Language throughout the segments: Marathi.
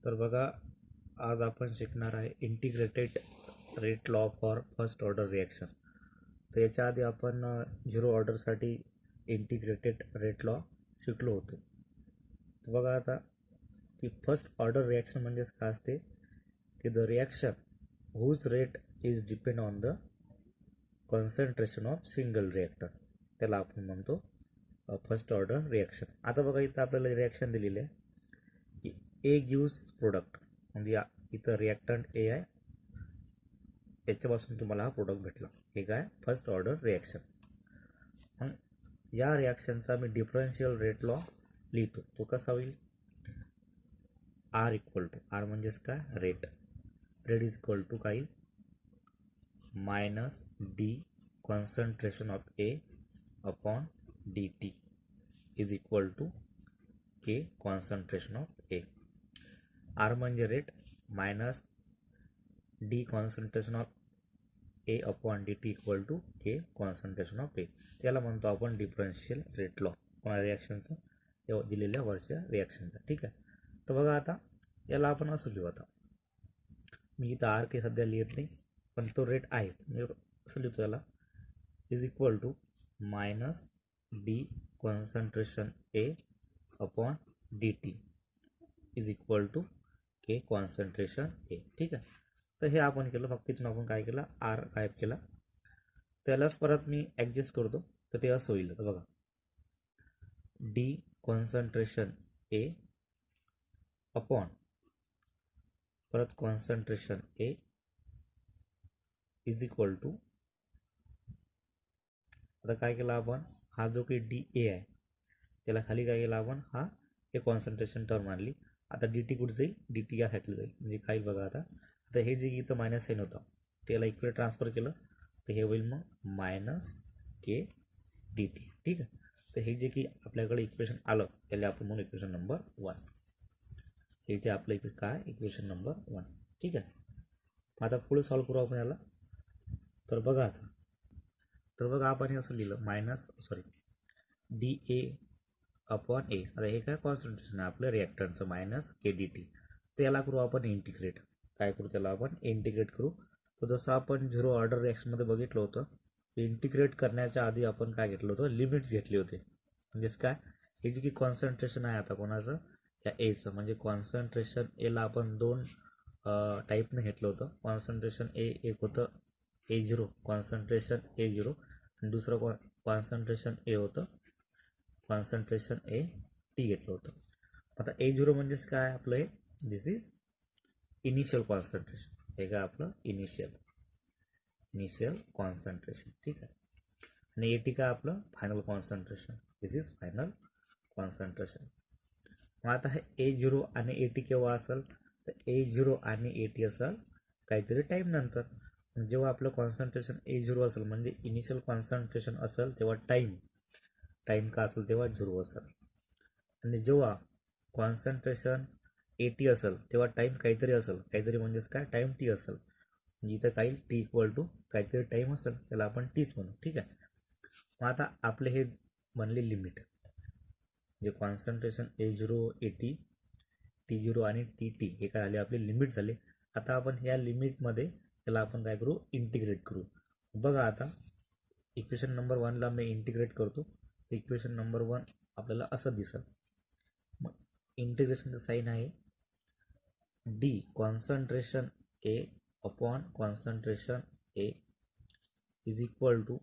तर बघा, आज आपण शिकणार आहे integrated rate law for first order reaction. तर याच्या आधी आपण झिरो ऑर्डरसाठी इंटिग्रेटेड रेट लॉ शिकलो होतो. तर बघा आता की फर्स्ट ऑर्डर रिॲक्शन म्हणजेच काय असते की the reaction whose rate is depend on the concentration of single reactor, त्याला आपण म्हणतो फर्स्ट ऑर्डर रिॲक्शन. आता बघा इथं आपल्याला रिॲक्शन दिलेली आहे की ए गिव्स प्रोडक्ट, म्हणजे इथं रिॲक्टंट ए आहे, याच्यापासून तुम्हाला हा प्रोडक्ट भेटला. हे काय फर्स्ट ऑर्डर रिॲक्शन. मग या रिॲक्शनचा मी डिफरन्शियल रेट लॉ लिहितो. तो कसा होईल? आर इक्वल टू, आर म्हणजेच काय rate, rate is equal to काय minus D concentration of A upon D T is equal to K concentration of A. R म्हणजे rate minus D concentration of A upon D T equal to K concentration of A. त्याला म्हणतो आपण डिफरन्शियल रेट लॉ कोणा रिॲक्शनचा, दिलेल्या वरच्या रिॲक्शनचा. ठीक आहे. तर बघा आता याला आपण असं लिहू. आता मी इथं आर के सध्या लिहित नाही, पण तो रेट आहेच, म्हणजे असं लिहितो याला is equal to minus D concentration A upon D T is equal to K concentration A. ठीक आहे. तर हे आपण केलं, फक्त इथून आपण काय केलं, आर गायब केला. त्यालाच परत मी ॲडजस्ट करतो, तर ते असं होईल. तर बघा डी कॉन्सन्ट्रेशन ए अपॉन परत concentration A is equal to, आता काय केलं आपण, हा जो काही डी ए आहे त्याला खाली काय केलं आपण, हा हे कॉन्सन्ट्रेशन टर्म आणली. आता डी टी कुठे जाईल, डी टी या साईडला जाईल. म्हणजे काय बघा, आता आता हे जे इथं मायनस साईन होतं त्याला इकडे ट्रान्सफर केलं तर हे होईल मग मायनस के डी टी. ठीक आहे. तर हे जे की आपल्याकडे इक्वेशन आलं त्याला आपण म्हणून इक्वेशन नंबर 1. हे जे आपलं इकडे काय इक्वेशन नंबर 1. ठीक आहे. आता पुढे सॉल्व्ह करू आपण याला. तर बघा आता, तर बघा आपण हे असं लिहिलं मायनस डी ए अपॉन ए. आता हे काय कॉन्सन्ट्रेशन आहे आपलं रिॲक्टंटचं मायनस के डी टी. तर याला करू आपण इंटिग्रेट. काय करू, त्याला आपण इंटिग्रेट करू. तर जसं आपण झिरो ऑर्डर रिॲक्शनमध्ये बघितलं होतं, इंटिग्रेट करण्याच्या आधी आपण काय घेतलं होतं, लिमिट्स घेतले होते. म्हणजेच काय, हे जे की कॉन्सन्ट्रेशन आहे आता कोणाचं, या एचं, म्हणजे कॉन्सन्ट्रेशन एला आपण दोन टाईपनं घेतलं होतं. कॉन्सन्ट्रेशन ए एक होतं A zero, concentration A zero, आणि दुसरं कॉन्सन्ट्रेशन ए होतं कॉन्सन्ट्रेशन ए टी घेतलं होतं. आता ए झिरो म्हणजेच काय आपलं, हे दिस इज इनिशियल कॉन्सन्ट्रेशन. हे काय आपलं इनिशियल कॉन्सन्ट्रेशन. ठीक आहे. आणि ए टी काय आपलं final concentration. This is final concentration. मग आता हे ए झिरो आणि ए टी केव्हा असेल, तर ए झिरो आणि ए टी असेल काहीतरी टाईम नंतर. जेव्हा आपलं कॉन्सन्ट्रेशन ए झिरो असेल म्हणजे इनिशियल कॉन्सन्ट्रेशन असेल तेव्हा टाईम का असेल तेव्हा झिरो असेल. आणि जेव्हा कॉन्सन्ट्रेशन ए टी असेल तेव्हा टाईम काहीतरी असेल, काहीतरी म्हणजेच काय टाईम टी असेल. म्हणजे इथं काही टी इक्वल टू काहीतरी टाईम असेल, त्याला आपण टीच म्हणू. ठीक आहे. मग आता आपले हे बनले लिमिट, जे concentration A zero A T, T zero आणि टी टी हे काय झाले आपले लिमिट झाले. आता आपण या लिमिटमध्ये त्याला आपण काय करू, इंटिग्रेट करू. बघा आता इक्वेशन नंबर 1ला मी इंटिग्रेट करतो. इक्वेशन नंबर 1 आपल्याला असं दिसेल. मग इंटिग्रेशनचं साईन आहे D concentration A upon concentration A is equal to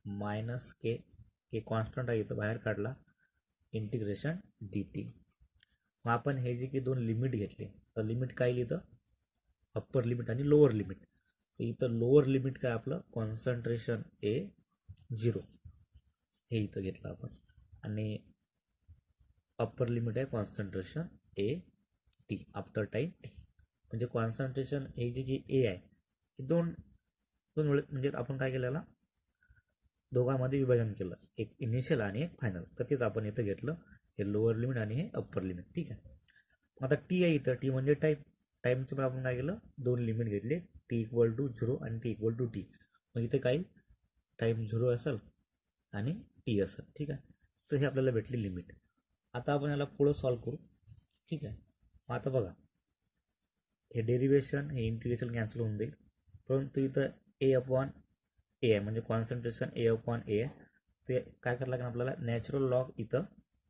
minus K constant आहे इथं बाहेर काढला, इंटिग्रेशन डी टी. मग आपण हे जे की दोन लिमिट घेतले, तर लिमिट काय लिहितं, अप्पर लिमिट आणि लोअर लिमिट. तर इथं लोअर लिमिट काय आपलं कॉन्सन्ट्रेशन ए झिरो हे इथं घेतलं आपण, आणि अप्पर लिमिट आहे concentration A T after time T. म्हणजे कॉन्सन्ट्रेशन हे जे की ए आहे हे दोन वेळेस, म्हणजे आपण काय केलं, दोघांमध्ये विभाजन केलं, एक इनिशियल आणि एक फायनल. तर तेच आपण इथं घेतलं, हे लोअर लिमिट आणि हे अप्पर लिमिट. ठीक आहे. आता टी आहे इथं, टी म्हणजे टाईमचे पण आपण काय केलं, दोन लिमिट घेतले, टी इक्वल टू झिरो आणि टी इक्वल टू टी. मग इथे काही टाईम झिरो असेल आणि टी असेल. ठीक आहे. तर हे आपल्याला भेटली लिमिट. आता आपण याला पुढं सॉल्व्ह करू. ठीक आहे. आता बघा हे डेरिवेशन हे इंटिग्रेशन कॅन्सल होऊन जाईल, परंतु इथं ए अपॉन ए आहे म्हणजे कॉन्सन्ट्रेशन ए अपॉन ए आहे. ते काय करायला लागेल आपल्याला, नॅचरल लॉग इथं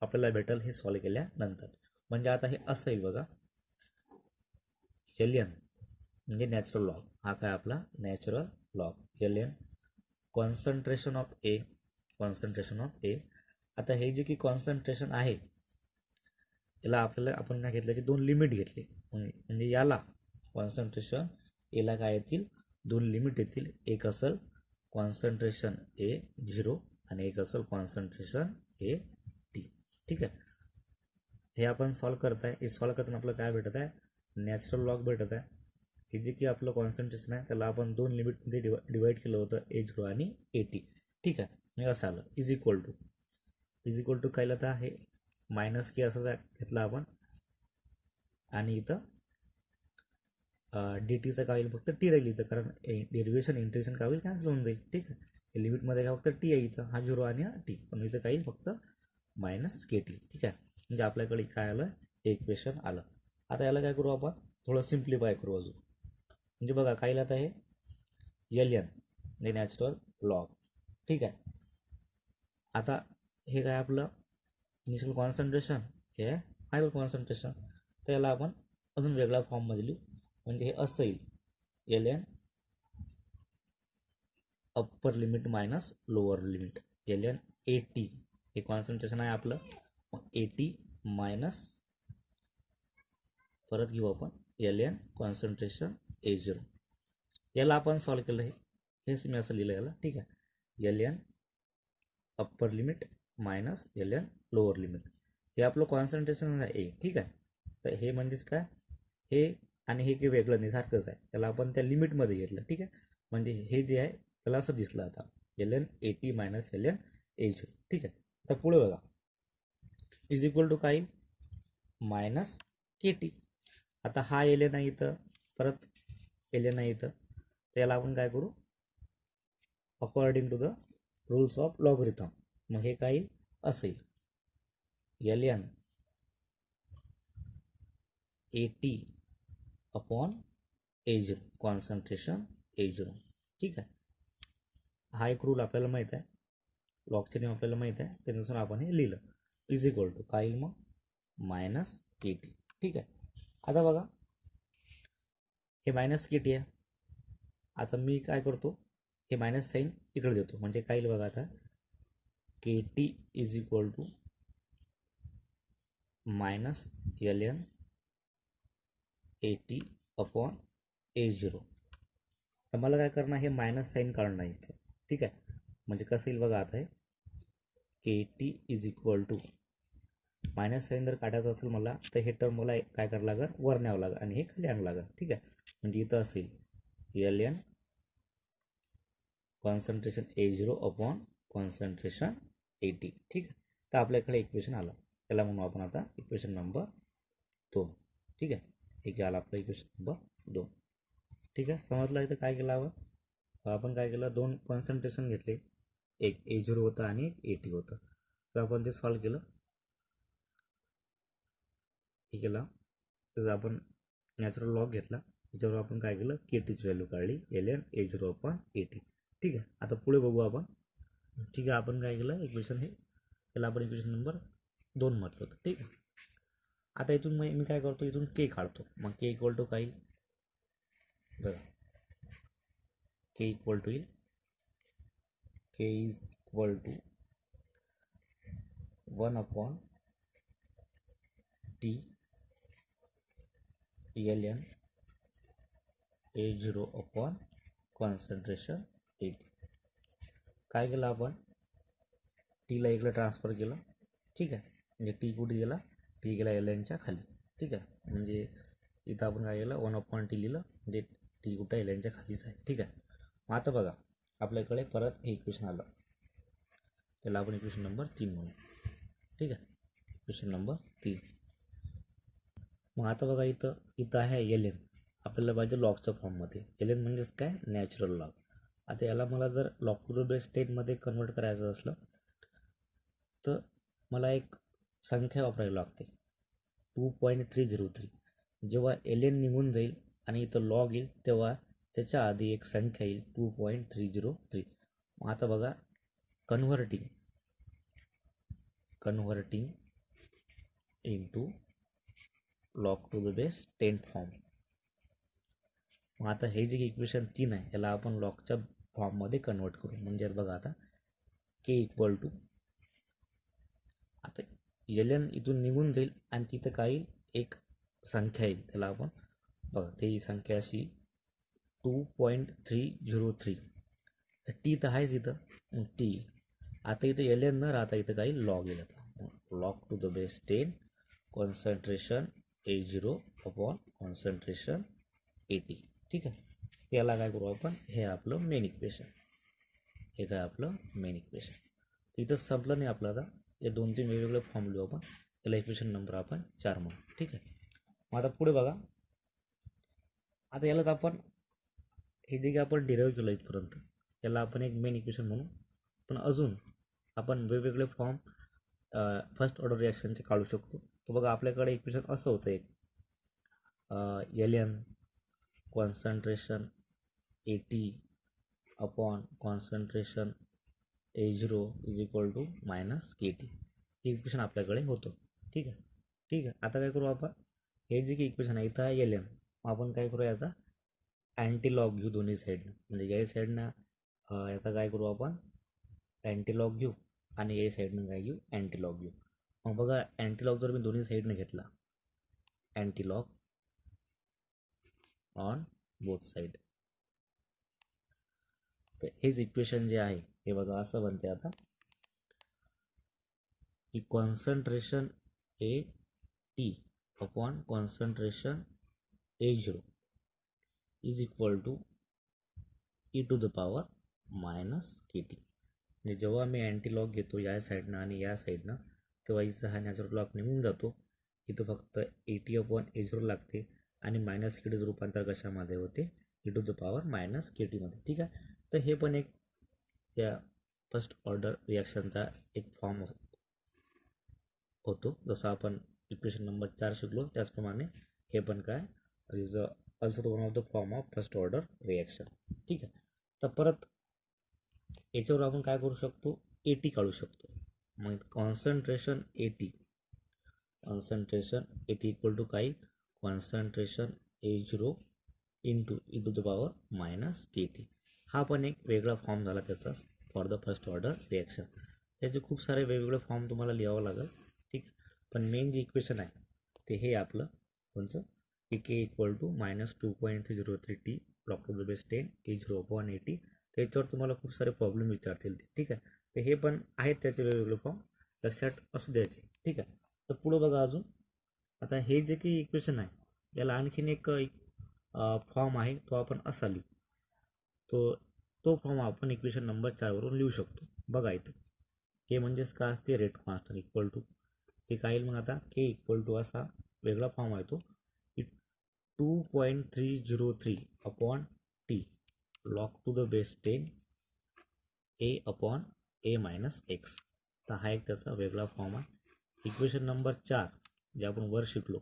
आपल्याला भेटेल हे सॉल्व केल्यानंतर. म्हणजे आता हे असं येईल बघा, एल एन म्हणजे नॅचरल लॉग, हा काय आपला natural log L N concentration of A, concentration of A. आता हे जे की कॉन्सन्ट्रेशन आहे याला आपल्याला आपण काय घेतल्याचे दोन लिमिट घेतले, म्हणजे याला कॉन्सन्ट्रेशन एला काय येतील, दोन लिमिट येतील. एक असेल कॉन्सन्ट्रेशन ए 0 आणि एक असेल कॉन्सन्ट्रेशन ए टी. ठीक आहे, हे आपण सॉल्व करताय. हे सॉल्व करताना आपल्याला काय भेटत आहे, नॅचरल लॉग भेटत आहे. हे जे की आपलं कॉन्सन्ट्रेशन आहे त्याला आपण दोन लिमिटमध्ये डिवाइड केलं होतं, ए 0 आणि ए टी. ठीक आहे, हे असं आलं इज इक्वल टू काय आता हे मायनस के असं घेतलं आपण, आणि इथं डी टीचं काय होईल, फक्त टी राहील इथं, कारण डेरिवेशन इंटिग्रेशन काय होईल, कॅन्सल होऊन जाईल. ठीक आहे, लिमिटमध्ये काय फक्त टी आहे इथं, हा 0 आणि हा टी, पण इथं काय येईल फक्त मायनस के टी. ठीक आहे, म्हणजे आपल्याकडे काय आलं, इक्वेशन आलं. आता याला काय करू आपण, थोडं सिम्प्लिफाय करू अजून. म्हणजे बघा काय आता हे एल एन म्हणजे नॅचरल लॉग. ठीक आहे, आता हे काय आपलं इनिशियल कॉन्सन्ट्रेशन, हे आहे फायनल कॉन्सन्ट्रेशन. तर याला आपण अजून वेगळ्या फॉर्ममध्ये लिहू, म्हणजे हे असं येईल L N upper limit minus lower limit L N A T. हे कॉन्सन्ट्रेशन आहे आपलं, ए टी मायनस परत घेऊ आपण एल एन कॉन्सन्ट्रेशन ए 0. याला आपण सॉल्व केलं, हेच मी असं लिहिलं याला. ठीक आहे, L N upper limit minus L N lower limit. हे आपलं कॉन्सन्ट्रेशन आहे ए. ठीक आहे, तर हे म्हणजेच काय, हे आणि हे काही वेगळं नाही, सारखंच आहे. त्याला आपण त्या लिमिटमध्ये घेतलं. ठीक आहे, म्हणजे हे जे आहे त्याला असं दिसलं आता L N A T minus L N A 0. ठीक आहे, आता पुढे बघा इज इक्वल टू काय, मायनस के टी. आता हा एल एन आहे इथं, परत एल एन आहे इथं, तर याला आपण काय करू, according to the rules of logarithm. मग हे काय असेल, L N A T upon A 0 concentration A 0. ठीक आहे, हा एक रूल आपल्याला माहीत आहे, लॉगचे नियम आपल्याला माहीत आहे, त्यानुसार आपण हे लिहिलं. इज इक्वल टू काय येईल मग, मायनस के टी. ठीक आहे, आता बघा हे मायनस के टी आहे. आता मी काय करतो, हे मायनस साईन इकडे देतो, म्हणजे काय येईल बघा आता, K T is equal to minus L N A T upon A 0. तर मला काय करणं, हे मायनस साईन काढणं यायचं. ठीक आहे, म्हणजे कसं येईल बघा आता, हे K T is equal to minus sign जर काढायचं असेल मला, तर हे टर्म मला काय करावं लागेल, वर न्यावं लागेल आणि हे खाली आणावं लागेल. ठीक आहे, म्हणजे इथं असेल L N concentration A 0 upon concentration A T. ठीक आहे, तर आपल्याकडे इक्वेशन आलं, त्याला म्हणू आपण आता इक्वेशन नंबर 2. ठीक आहे, हे आलं आपलं इक्वेशन नंबर 2. ठीक आहे, समजलं. इथं काय केलं हवं, आपण काय केलं, दोन कॉन्सन्ट्रेशन घेतले, एक ए 0 होतं आणि एक ए टी होतं. तर आपण ते सॉल्व केलं. हे केलं, त्याचा आपण नॅचरल लॉग घेतला, त्याच्यावर आपण काय केलं, के टीची व्हॅल्यू काढली, L N A 0 upon A T. ठीक आहे, आता पुढे बघू आपण. ठीक आहे, आपण काय केलं, इक्वेशन हे त्याला आपण इक्वेशन नंबर 2 म्हटलं होतं. ठीक आहे, आता इथून मी काय करतो, इथून के काढतो. मग के इक्वल टू काय, बघा के इक्वल टू येईल, K is equal to 1 upon T L N A 0 upon concentration A T. काय केलं आपण, टीला इकडे ट्रान्सफर केलं. ठीक आहे, म्हणजे टी कुठे गेला, टी गेला एल एनच्या खाली. ठीक आहे, म्हणजे इथं आपण काय केलं, 1 अपॉन टी लिहिलं, म्हणजे टी कुठं एल एनच्या खालीच आहे. ठीक आहे, मग आता बघा आपल्याकडे परत हे इक्वेशन आलं, त्याला आपण इक्वेशन नंबर 3 म्हणू. ठीक आहे, इक्वेशन नंबर 3. मग आता बघा इथं आहे एल एन, आपल्याला पाहिजे लॉगच्या फॉर्ममध्ये. एल एन म्हणजेच काय, नॅचरल लॉग. आता याला मला जर लॉग टू द बेस 10मध्ये कन्वर्ट करायचं असलं तर मला एक संख्या वापरावी लागते, 2.303. जेव्हा एल एन निघून जाईल आणि इथं लॉग येईल तेव्हा त्याच्या आधी एक संख्या येईल 2.303. मग आता बघा converting into log to the base 10 form. मग आता हे जे इक्वेशन 3 आहे याला आपण लॉगच्या फॉर्ममध्ये कन्वर्ट करू. म्हणजे बघा आता के इक्वल टू, आता ln इथून निघून जाईल आणि तिथं काही एक संख्या येईल, त्याला आपण बघा ती संख्या अशी 2.303. तर टी तर आहेच इथं, मग टी आता इथं ln न राहता इथं काही लॉग येईल. आता log to the base 10 concentration A0 upon concentration AT. ठीक आहे, त्याला काय करू आपण, हे आपलं मेन इक्वेशन, हे काय आपलं मेन इक्वेशन. इथं संपलं नाही आपलं. आता हे 2-3 वेगवेगळे फॉर्म लिहू आपण, त्याला इक्वेशन नंबर आपण 4 म्हणू. ठीक आहे, मग आता पुढे बघा, आता यालाच आपण हे जे आपण डिराईव्ह केलं इथपर्यंत याला आपण एक मेन इक्वेशन म्हणू. पण अजून आपण वेगवेगळे फॉर्म फर्स्ट ऑर्डर रिॲक्शनचे काढू शकतो. तर बघा आपल्याकडे इक्वेशन असं होतं, एक ln concentration AT upon concentration A0 is equal to minus KT. हे इक्वेशन आपल्याकडे होतं. ठीक आहे, ठीक आहे. आता काय करू आपण, हे जे की इक्वेशन आहे इथं आहे ln, आपण काय करू याचा अँटी लॉग घेऊ दोन्ही साईडनं. म्हणजे या साईडनं याचा काय करू आपण अँटी लॉग घेऊ आणि या साईडनं काय घेऊ अँटी लॉग घेऊ. मग बघा अँटी लॉग जर मी दोन्ही साईडनं घेतला, anti log on both side, तर हेच इक्वेशन जे आहे हे बघा असं बनते आता की concentration AT upon concentration A0 is equal to e⁻ minus KT. म्हणजे जेव्हा मी अँटी लॉग घेतो या साईडनं आणि या साईडनं, तेव्हा इथं हा नॅचरल लॉग निघून जातो. इथं फक्त AT अपॉन A0 लागते आणि मायनस KTचं रूपांतर कशामध्ये होते, e⁻ मायनस KT मध्ये. ठीक आहे, तर हे पण एक त्या फर्स्ट ऑर्डर रिॲक्शनचा एक फॉर्म होतो. जसं आपण इक्वेशन नंबर 4 शिकलो त्याचप्रमाणे हे पण काय is also the one of the form of first order reaction. ठीक आहे, तर परत याच्यावर आपण काय करू शकतो, AT काढू शकतो. मग कॉन्सन्ट्रेशन AT इक्वल टू काही concentration A0 into e⁻ minus KT. हा पण एक वेगळा फॉर्म झाला त्याचाच for the first order reaction. त्याचे खूप सारे वेगवेगळे फॉर्म तुम्हाला लिहावं लागेल. ठीक, पण मेन जे इक्वेशन आहे ते हे आपलं कोणचं, की K equal to minus 2.303T log to the base 10 A0 upon AT. त्याच्यावर तुम्हाला खूप सारे प्रॉब्लेम विचारतील. ठीक आहे, तर हे पण आहेत त्याचे वेगवेगळे फॉर्म, लक्षात असू द्यायचे. ठीक आहे, तर पुढं बघा अजून, आता हे जे की इक्वेशन आहे याला आणखीन एक फॉर्म आहे, तो आपण असा लिहू. तो फॉर्म आपण इक्वेशन नंबर 4 वरून लिहू शकतो. बघा इथं के म्हणजेच काय असते, रेट कॉन्स्टंट इक्वल टू ते काय येईल. मग आता के इक्वल टू असा वेगळा फॉर्म आहे तो 2.303 upon T log to the base 10 A upon A minus X. तर हा एक त्याचा वेगळा फॉर्म आहे. इक्वेशन नंबर 4 जे आपण वर शिकलो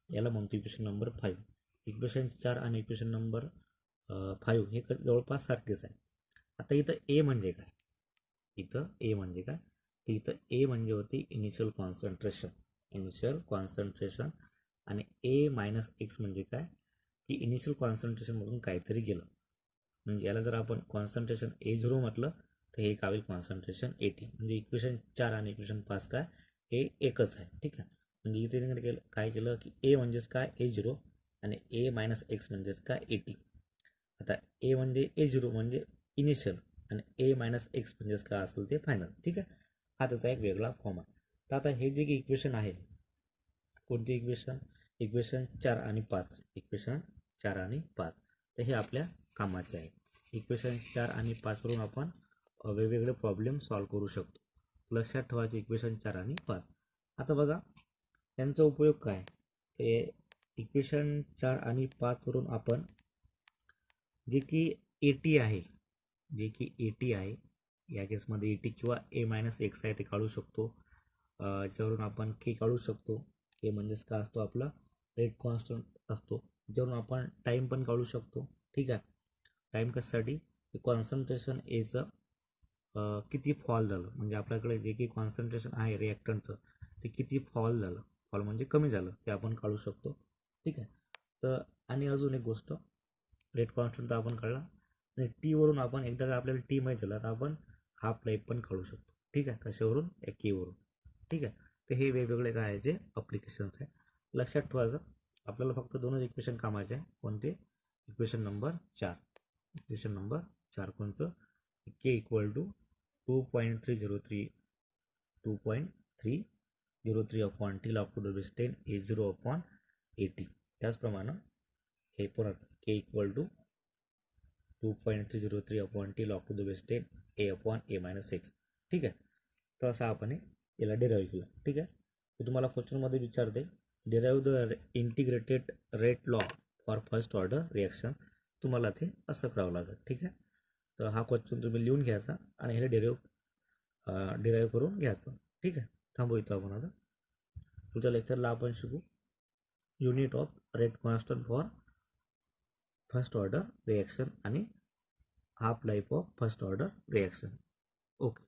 याला म्हणतो इक्वेशन नंबर 5. इक्वेशन 4 आणि इक्वेशन नंबर 5 हे जवळपास सारखेच आहे. आता इथं ए म्हणजे काय, तर इथं ए म्हणजे होती इनिशियल कॉन्सन्ट्रेशन आणि A मायनस X म्हणजे काय, की इनिशियल कॉन्सन्ट्रेशनमधून काहीतरी गेलं. म्हणजे याला जर आपण कॉन्सन्ट्रेशन A0 म्हटलं तर हे काय होईल कॉन्सन्ट्रेशन AT. म्हणजे इक्वेशन 4 आणि इक्वेशन 5 काय हे एकच आहे. ठीक आहे, म्हणजे इथे काय केलं की ए म्हणजेच काय A0 आणि A मायनस X म्हणजेच काय AT. आता ए म्हणजे A0 म्हणजे इनिशियल आणि A मायनस X म्हणजेच काय असेल ते फायनल. ठीक आहे, हा त्याचा एक वेगळा फॉर्म आहे. तर आता हे जे की इक्वेशन आहे, कोणती इक्वेशन 4 आणि 5, इक्वेशन 4 आणि 5, तर हे आपल्या कामाचे आहे. इक्वेशन 4 आणि 5 वरून आपण वेगवेगळे प्रॉब्लेम सॉल्व्ह करू शकतो. लक्षात ठेवायचे इक्वेशन 4 आणि 5. आता बघा त्यांचा उपयोग काय, ते इक्वेशन 4 आणि 5 वरून आपण जे की AT आहे, या केसमध्ये AT किंवा A मायनस X आहे ते काढू शकतो. याच्यावरून आपण के काढू शकतो. के म्हणजेच काय असतो आपला रेट कॉन्स्टंट असतो त्याच्यावरून आपण टाईम पण काढू शकतो. ठीक आहे. टाईम कशासाठी, कॉन्सन्ट्रेशन एचं किती फॉल झालं, म्हणजे आपल्याकडे जे काही कॉन्सन्ट्रेशन आहे रिॲक्टंटचं ते किती फॉल झालं, फॉल म्हणजे कमी झालं, ते आपण काढू शकतो. ठीक आहे. तर आणि अजून एक गोष्ट, रेट कॉन्स्टंट तर आपण काढला, आणि टी वरून आपण एकदा का आपल्याला टी माहीत झाला तर आपण हाफ लाईफ पण काढू शकतो. ठीक आहे. कशावरून, या के वरून. ठीक आहे. तर हे वेगवेगळे काय आहे जे अप्लिकेशन्स आहे. लक्षात ठेवायचं आपल्याला फक्त दोनच इक्वेशन कामाचे आहे. कोणते, इक्वेशन नंबर 4. इक्वेशन नंबर 4 कोणचं, K equal to 2.303 upon T log to the base 10 A0 upon AT. त्याचप्रमाणे हे परत K equal to 2.303 upon T log to the base 10 A upon A-6. ठीक आहे. तर असं आपण याला डिराईव्ह केलं. ठीक आहे. ते तुम्हाला क्वेश्चनमध्ये विचारते, derive the integrated rate law for first order reaction. तुम्हाला ते असं करावं लागेल. ठीक आहे. तर हा क्वेश्चन तुम्ही लिहून घ्यायचा आणि ह्याला डिराईव्ह करून घ्यायचं. ठीक आहे. थांबू इथं आपण आता. पुढच्या लेक्चरला आपण शिकू unit of rate constant for first order reaction आणि half life of first order reaction. Okay.